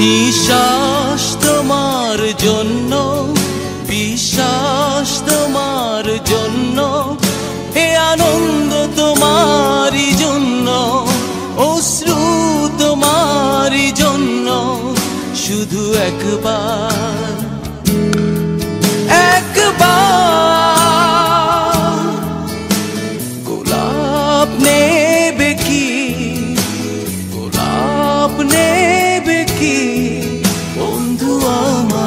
নিঃশ্বাস তোমার জন্য, বিশ্বাস তোমার জন্য, এ আনন্দ তোমারই জন্য, অশ্রু তোমারই জন্য। শুধু একবার, একবার গোলাপ নেবে কি, গোলাপ নেবে কি বন্ধু আমার।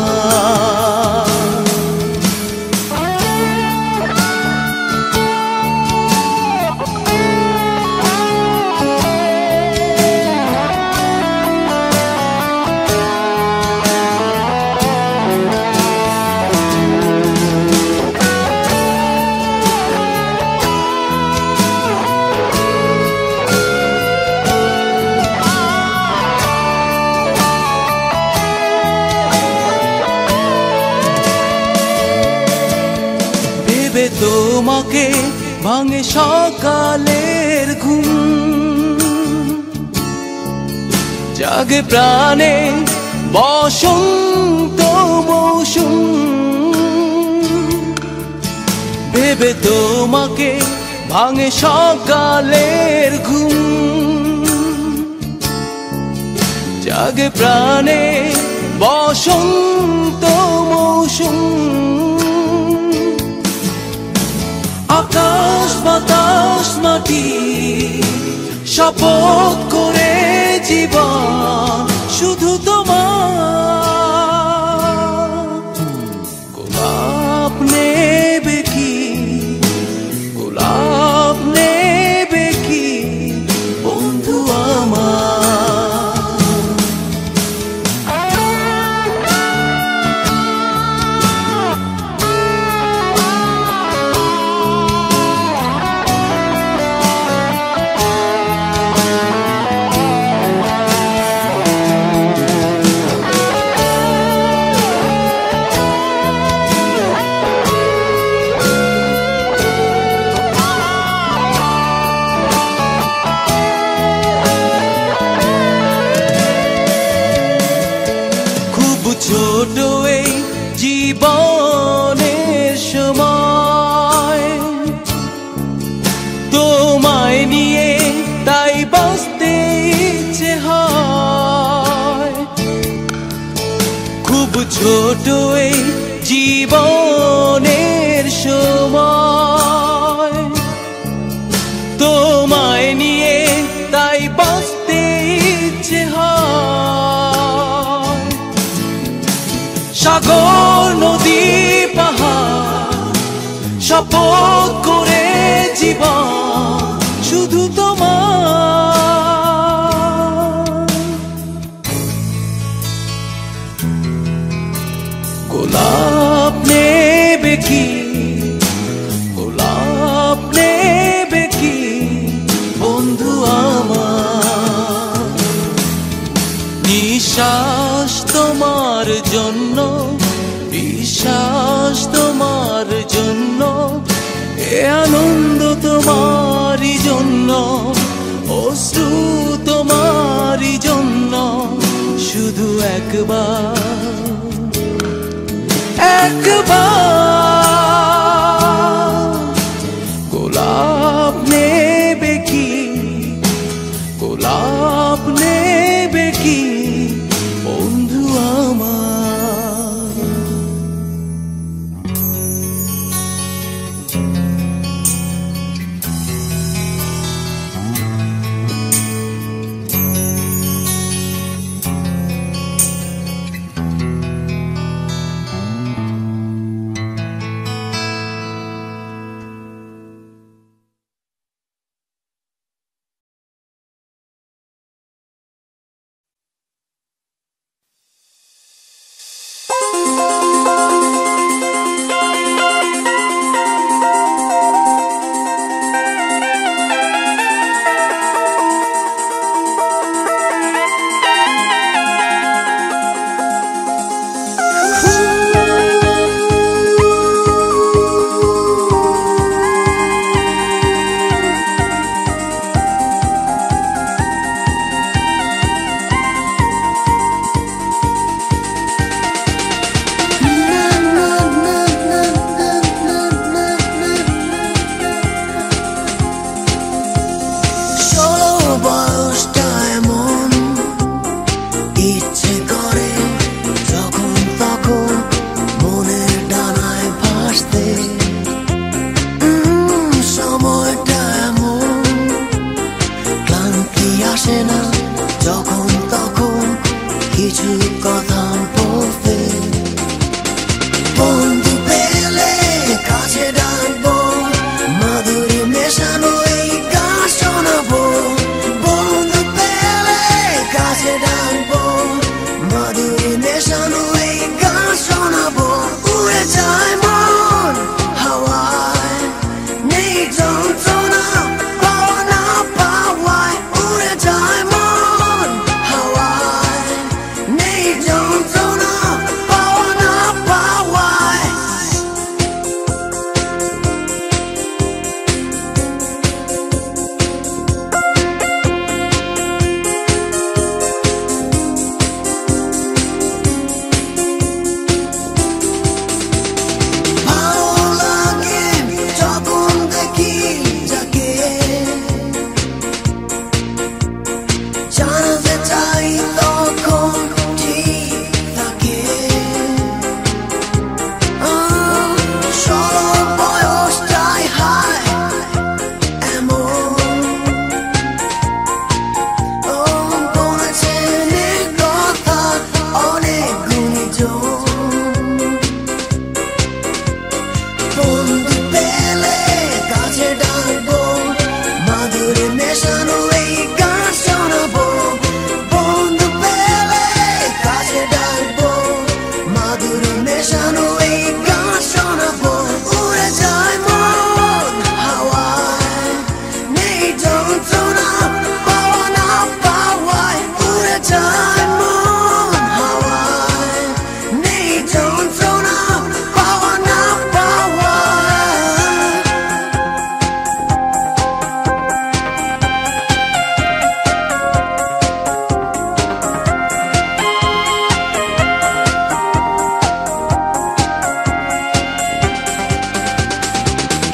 তোমাকে ভাঙে সকালের ঘুম, জাগে প্রাণে বসন্ত মৌসুম। ভেবে তোমাকে ভাঙে সকালের ঘুম, জাগে প্রাণে বসন্ত মৌসুম। আকাশ বাতাস মাটি শপথ করে জীবন শুধু তোমার। গোলাপ নেবে কি, গোলাপ নেবে কি বন্ধু আমার। ছোট এই জীবনের সময়, তোমায় নিয়ে তাই বাঁচতে ইচ্ছে হয়। খুব ছোট এই জীবনের সময়, তোমায় নিয়ে তাই বাঁচতে ইচ্ছে হয়। সাগর নদী পাহাড় শপথ করে জীবন শুধু তোমার। গোলাপ নেবে কি, গোলাপ নেবে কি বন্ধু আমার। নিঃশ্বাস তোমার জন্য, বিশ্বাস তোমার জন্য, এ আনন্দ তোমারই জন্য, অশ্রু তোমারই জন্য। শুধু একবার, একবার গোলাপ নেবে কি, গোলাপ নেবে কি বন্ধু আমার। যায় মন হাওয়ায়, নেই যন্ত্রণা পাওয়া না পাওয়া।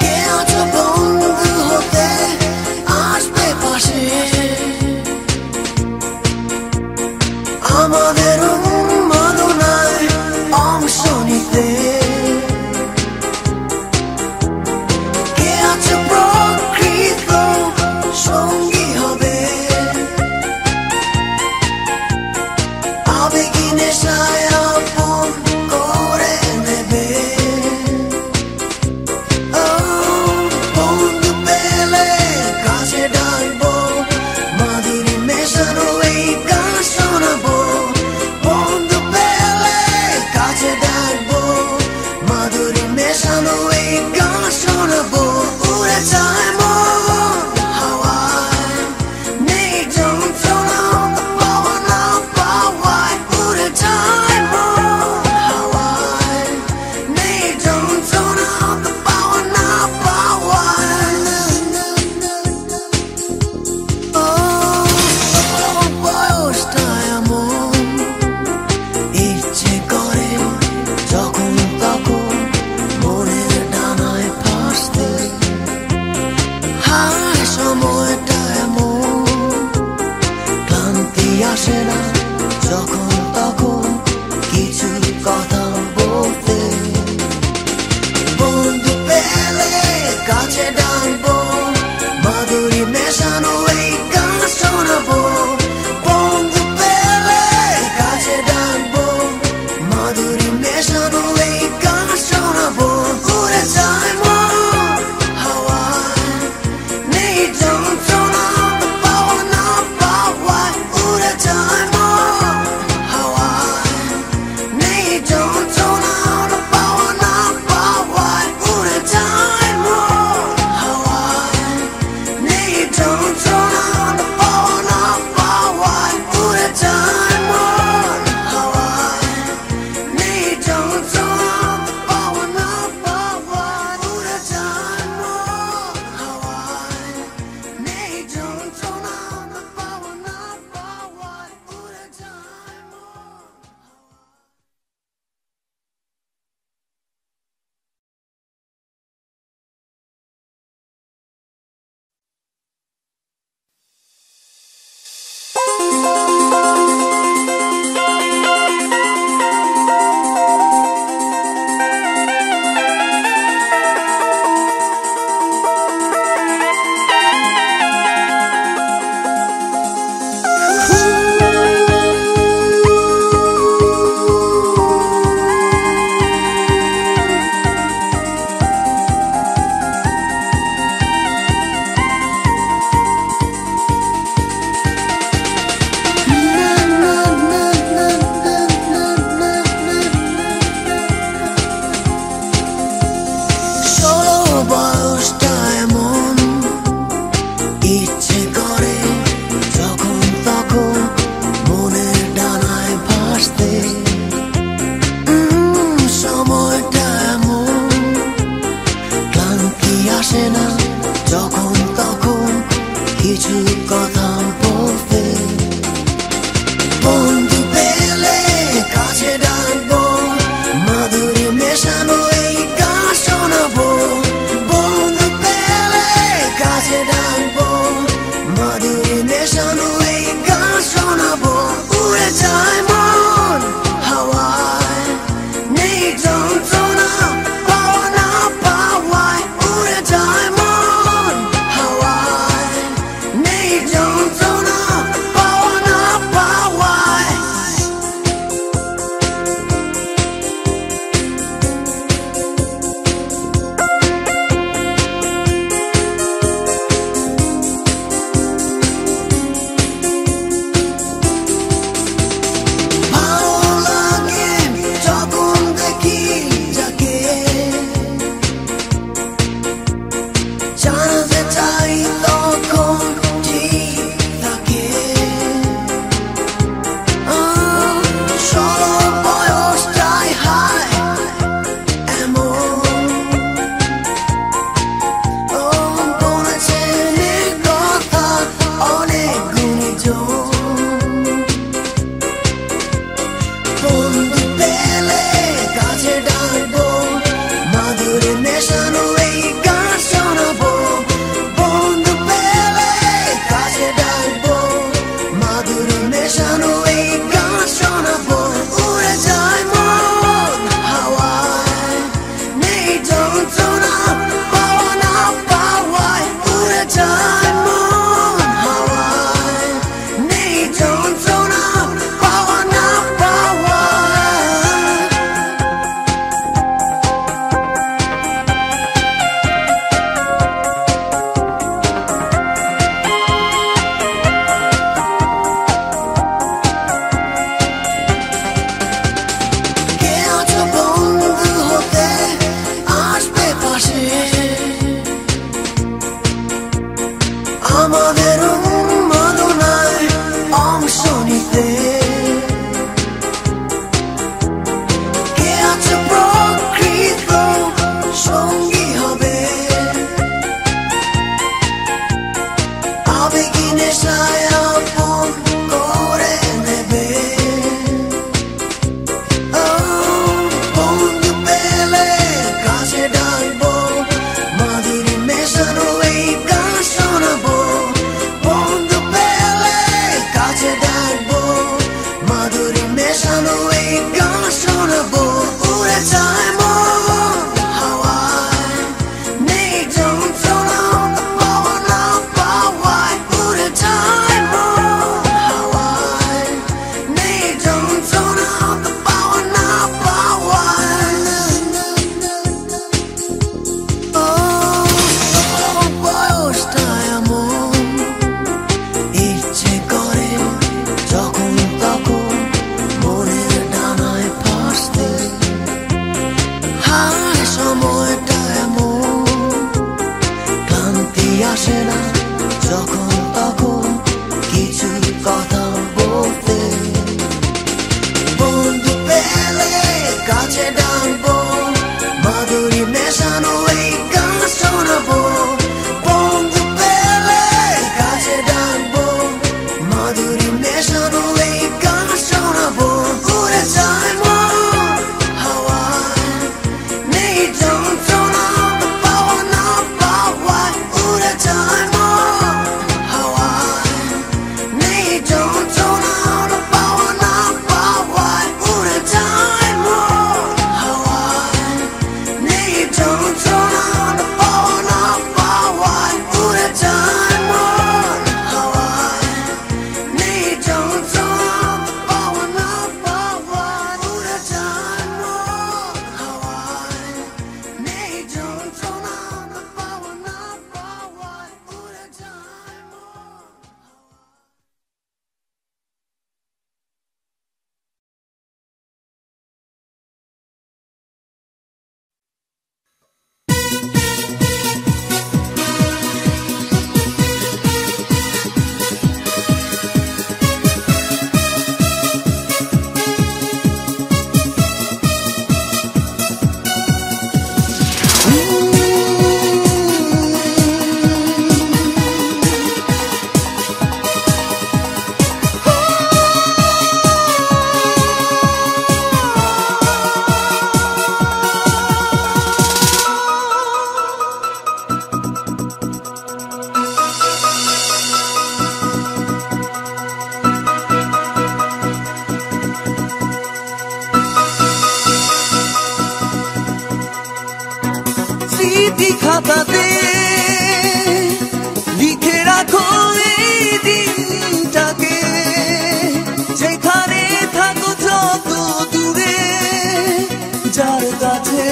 কে আছো বন্ধু হতে আসবে পাশে, আমাদের উন্মাদনায় অংশ নিতে। কে আছে প্রকৃত সঙ্গী হবে, আবেগী নেশায় আপন করে নেবে। ও বন্ধু পেলে কাছে ডাকবো, মাধুরী মেশানো এই গান শোনাবো। বন্ধু পেলে কাছে ডাকবো, মাধুরী মেশানো এই গান শোনাবো। উড়ে যায় মন হাওয়ায়, নেই যন্ত্রণা পাওয়া না পাওয়ায়। উড়ে যায় মন হাওয়ায়, নেই যন্ত্রণা পাওয়া না পাওয়ায়। ও বয়সটা এমন, ইচ্ছে করে যখন তখন মনের ডানায় ফাঁসতে। হায় সময়টা এমন, ক্লান্তি আসে না যখন তখন কিছু কথা বলতে। বন্ধু পেলে কাছে ডাকবো, মাধুরী মেশানো এই গান শোনাবো। বন্ধু পেলে কাছে ডাকবো, মাধুরী মেশানো এই গান শোনাবো। উড়ে যায় মন হাওয়ায়, নেই যন্ত্রণা পাওয়া না পাওয়ায়। উড়ে যায় মন হাওয়ায়, নেই যন্ত্রণা পাওয়া না পাওয়ায়। উড়ে যায় মন হাওয়ায়, নেই যন্ত্রণা পাওয়া না পাওয়ায়। উড়ে যায় মন হাওয়ায়, নেই যন্ত্রণা পাওয়া না পাওয়ায়। উড়ে যায় মন হাওয়ায়, নেই যন্ত্রণা পাওয়া না পাওয়ায়। উড়ে যায় মন। শান্তিতে কে আছে প্রকৃত সঙ্গী হবে আবেগী নেশায় আপন করে নেবে বন্ধু পেলে কাছে ডাকবো মাধুরী মেশানো এই গান শোনাবো বন্ধু পেলে কাছে ডাকবো মাধুরী মেশানো এই গান শোনাবো উড়ে যায় মন হাওয়ায় নেই যন্ত্রণা পাওয়া না পাওয়ায় উড়ে যায় মন হাওয়ায় নেই যন্ত্রণা পাওয়া না পাওয়ায় বয়সটা এমন ইচ্ছে করে যখন তখন মনের ডানায় ফাঁসতে হায় সময়টা এমন ক্লান্তি আসে না যখন তখন কিছু কথা বলতে বন্ধু পেলে কাছে ডাকবো মাধুরী মেশানো এই গান শোনাবো বন্ধু পেলে কাছে ডাকবো মাধুরী মেশানো এই গান শোনাবো উড়ে যায় মন হাওয়ায় নেই যন্ত্রণা পাওয়া না পাওয়ায় উড়ে যায় মন হাওয়ায় নেই যন্ত্রণা পাওয়া না পাওয়ায় উড়ে যায় মন হাওয়ায় নেই যন্ত্রণা পাওয়া না পাওয়ায় উড়ে যায় মন হাওয়ায় নেই যন্ত্রণা পাওয়া না পাওয়ায় উড়ে যায় মন হাওয়ায় নেই যন্ত্রণা পাওয়া না পাওয়ায় উড়ে যায় স্মৃতি খাতাতে লিখে রাখো এই দিনটাকে যেখানে থাকো যত দূরে যার কাছে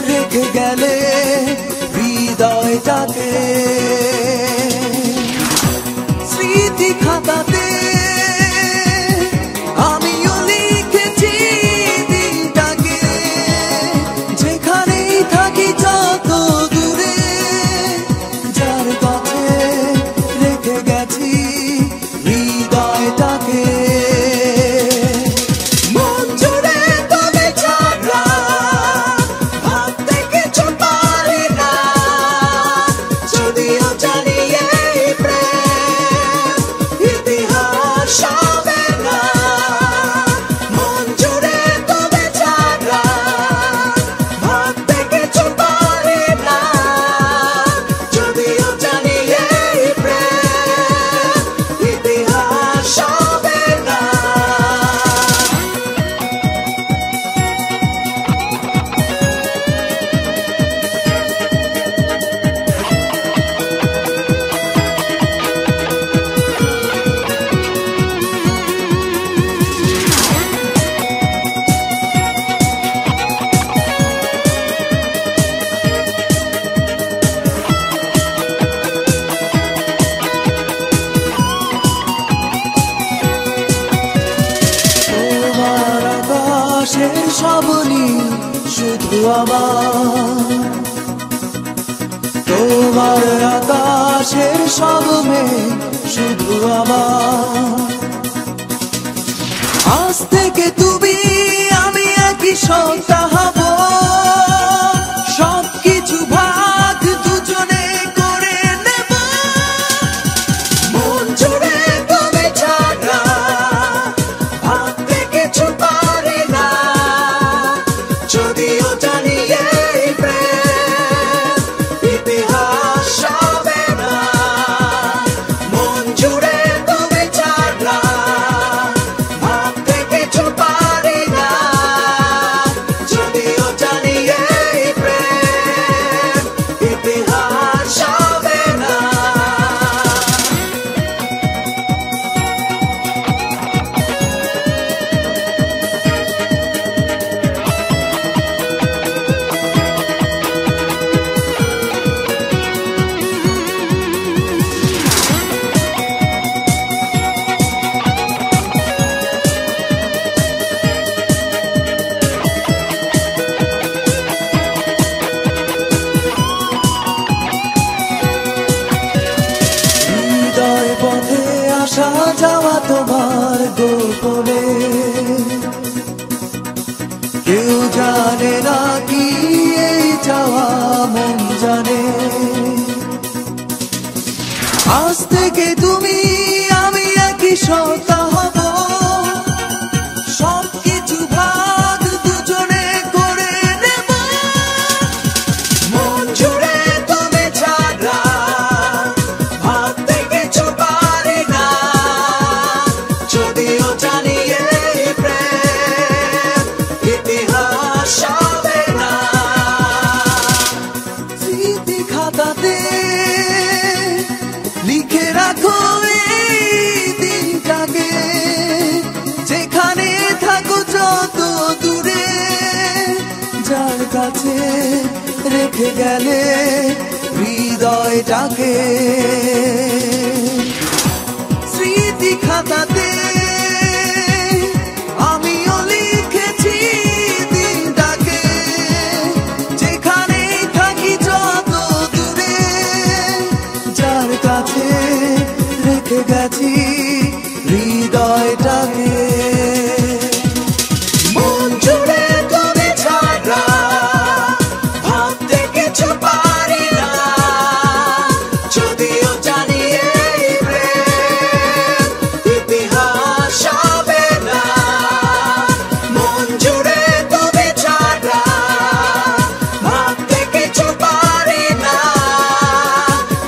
রেখে গেলে হৃদয়টাকে স্মৃতি খাতাতে আমিও লিখেছি দিনটাকে যেখানেই থাকি যত দূরে যার কাছে রেখে গেছি হৃদয়টাকে মন জুড়ে তবে ছাড়া ভাবতে কিছু পারি না যদিও জানি এই প্রেম ইতিহাস হবে না মন জুড়ে তবে ছাড়া ভাবতে কিছু পারি না যদিও জানি এই প্রেম ইতিহাস হবে না তোমার আকাশের সবনি শুধু আমার তোমার আকাশের সব মেঘ শুধু আমার আজ থেকে তুমি আমি একই সত্তা হব, সবকিছু ভাগ দুজনে করে নেব। মন জুড়ে তুমি ছাড়া ভাবতে কিছু পারি না, যদিও জানি এই প্রেম ইতিহাস হবে না। মন জুড়ে তুমি ছাড়া ভাবতে কিছু পারি না, যদিও জানি এই প্রেম ইতিহাস হবে না। হৃদয় পথে আসা যাওয়া তোমার গোপনে, কেউ জানে না কি এই যাওয়া মন জানে। আজ থেকে তুমি আমি একই সত্তা হব, সবকিছু ভাগ দুজনে করে নেব। মন জুড়ে তুমি ছাড়া ভাবতে কিছু পারি না, যদিও জানি এই প্রেম ইতিহাস হবে না। স্মৃতি খাতাতে লিখে রাখো এই দিনটাকে, যেখানে থাকো যত দূরে, যার কাছে রেখে গেলে হৃদয়টাকে। স্মৃতি খাতাতে আমিও লিখেছি দিনটাকে, যেখানে থাকি যত দূরে, যার কাছে রেখে গেছি হৃদয়টাকে। মন জুড়ে তুমি ছাড়া ভাবতে কিছু পারি না, যদিও জানি এই প্রেম ইতিহাস হবে না। মন জুড়ে তুমি ছাড়া ভাবতে কিছু পারি না,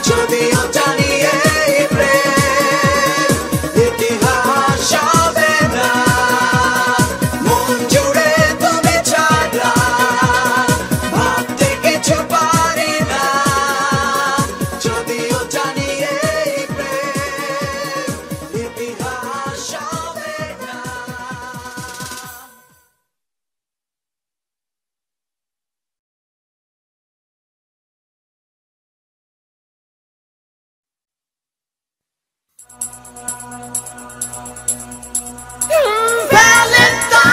যদিও জানি এই প্রেম ইতিহাস হবে না। মন জুড়ে তুমি ছাড়া ভাবতে কিছু পারি না, যদিও জানি এই প্রেম ইতিহাস হবে না। Valentine!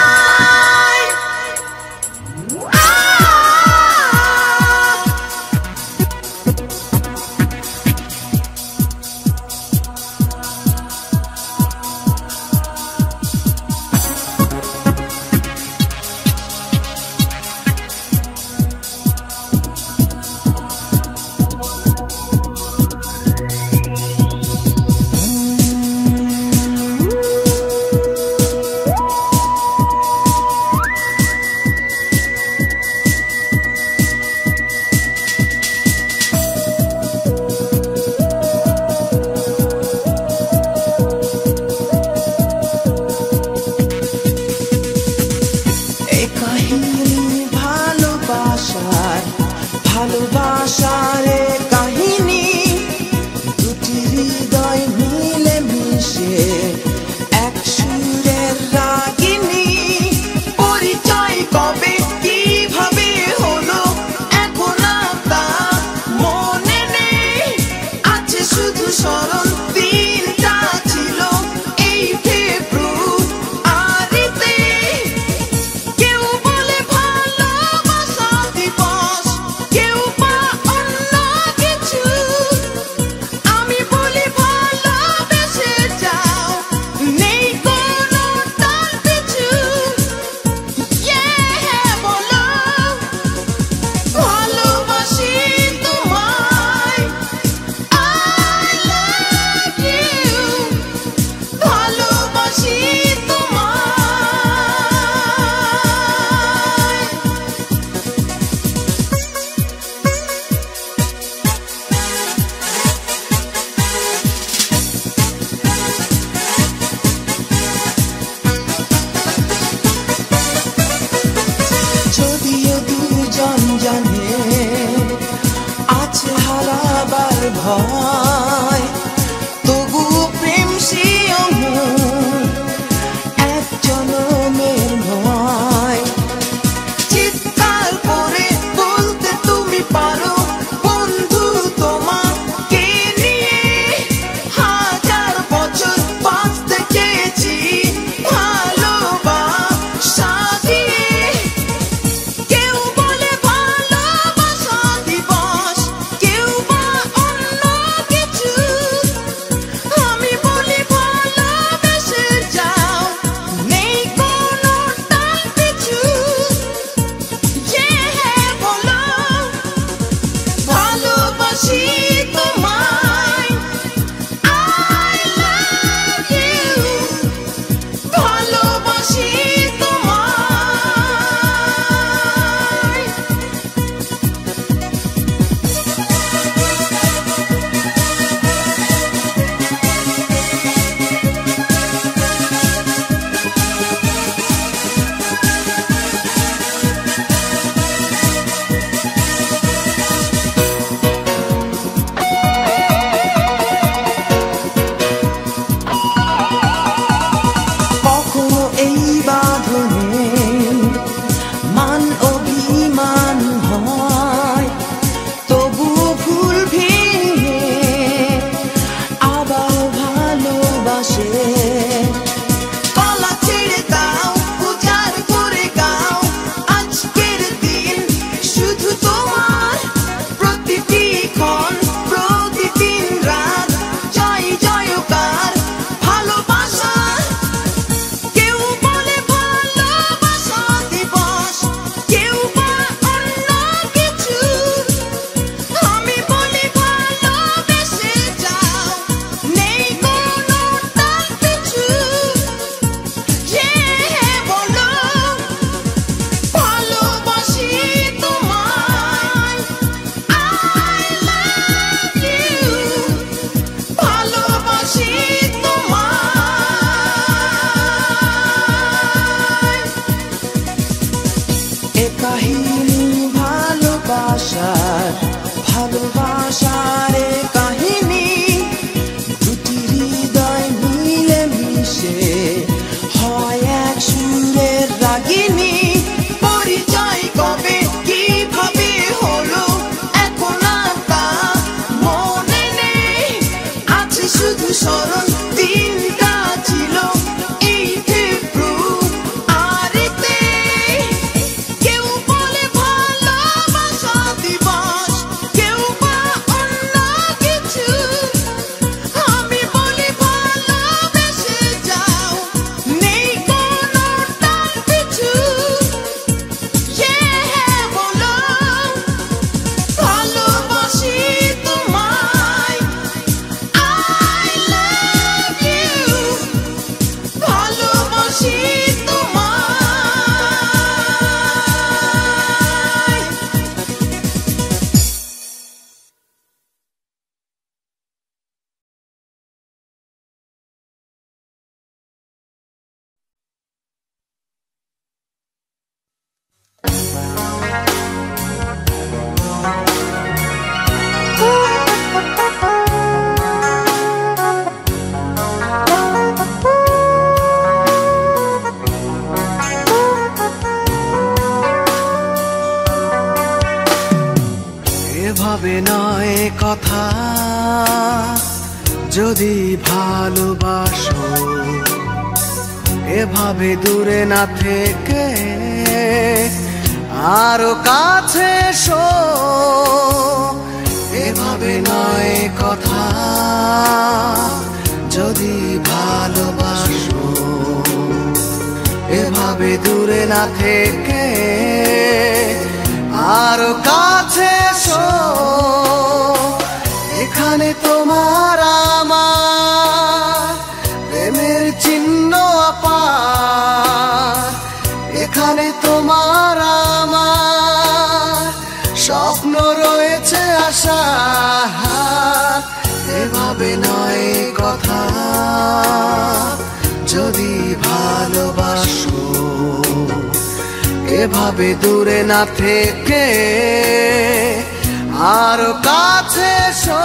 হয়, তবুও প্রেম শিয়ম এক জনমের নয়। চিৎকার করে বলতে তুমি পারো বন্ধু তোমাকে নিয়ে হাজার বছর বাঁচতে চেয়েছি ভালোবাসা দিয়ে। কেউ বলে ভালোবাসা দিবস, কেউ বা অন্য কিছু, আমি বলি ভালোবেসে যাও, নেই কোনো টাল পিছু। বলো ভালোবাসি তোমায়, I love you, ভালোবাসি তোমায়। কখনো এই বাঁধনে মান অভিমান হয়, তবুও ভুল ভেঙে আবার ভালোবাসে। গলা ছেড়ে দাও, উজাড় করে গাও, আজকের দিন শুধু তোমার। প্রতিটি ক্ষণ, প্রতিদিন রাত, জয় জয়কার ভালোবাসা। কেউ বলে ভালোবাসা দিবস, কেউ বা অন্য কিছু, আমি বলি ভালোবেসে যাও, নেই কোনো টাল পিছু। বলো ভালোবাসি তোমায়, I love you, ভালোবাসি তোমায়। এ কাহিনী ভালোবাসার, ভালোবাসার এ কাহিনী, দুটি হৃদয় মিলে মিশে হয় এক সুরের রাগিনী। পরিচয় কবে কিভাবে হলো এখন আর তা মনে নেই, আছে শুধু স্মরণ দিনটা ছিল এই ফেব্রুয়ারিতে। কেউ বলে ভালোবাসা দিবস, কেউ বা অন্য কিছু, আমি বলি ভালোবেসে যাও, নেই কোনো টাল পিছু। বলো ভালোবাসি তোমায়, I love you, ভালোবাসি তোমায়। এভাবে নয় কথা, যদি ভালোবাসো এভাবে দূরে না থেকে আরো কাছে এসো। এভাবে নয় কথা, যদি ভালোবাসো এভাবে দূরে না থেকে আরো কাছে এসো। এখানে তোমার আমার প্রেমের চিহ্ন আপার, এখানে তোমার আমার স্বপ্ন রয়েছে আশা। এভাবে নয় কথা, যদি ভালোবাসো এভাবে দূরে না থেকে আরো কাছে এসো।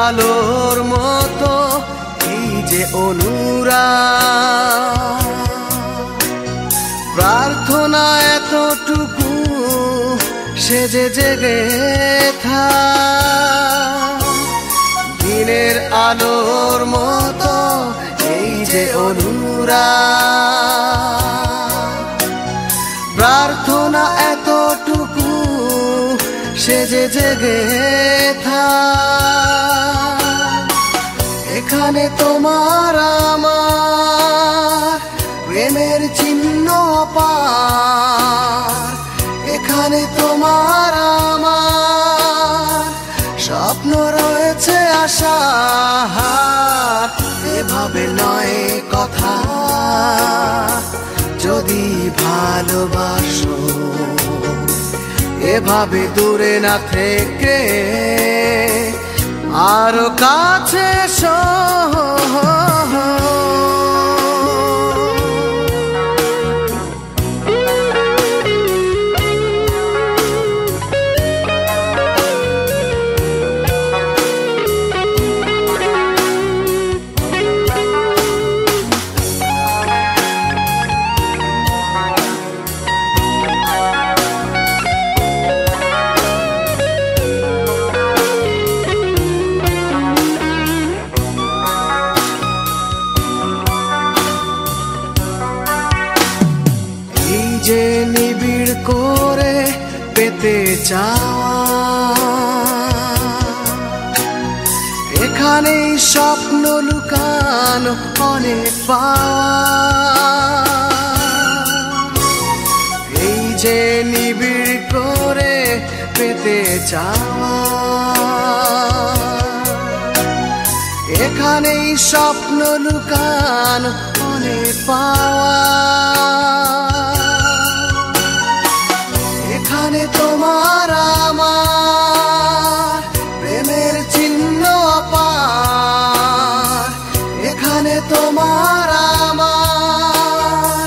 আলোর মতো এই যে অনুরাগ, প্রার্থনা এতটুকু সে যে জেগে থাক। দিনের আলোর মতো এই যে অনুরাগ, প্রার্থনা এতটুকু সে যে জেগে থাক। এখানে তোমার আমার প্রেমের চিহ্ন অপার, এখানে তোমার আমার স্বপ্ন রয়েছে আশা। এভাবে নয় কথা, যদি ভালোবাসো এভাবে দূরে না থেকে আরো কাছে এসো। যে নিবিড় করে পেতে চাওয়া, এখানেই স্বপ্ন লুকানো অনেক পাওয়া। এই যে নিবিড় করে পেতে চাওয়া, এখানেই স্বপ্ন লুকানো অনেক পাওয়া। এখানে তোমার আমার প্রেমের চিহ্ন অপার, এখানে তোমার আমার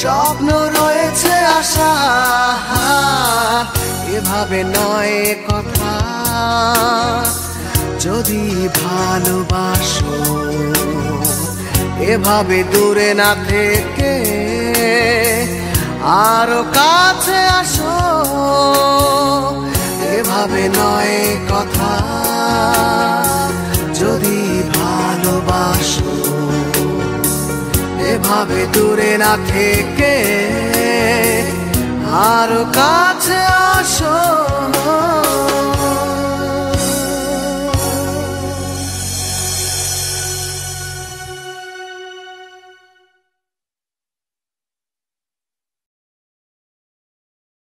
স্বপ্ন রয়েছে আশা। এভাবে নয় কথা, যদি ভালোবাসো এভাবে দূরে না থেকে আরো কাছে আসো। এভাবে নয় কথা, যদি ভালোবাসো এভাবে দূরে না থেকে আরো কাছে আসো।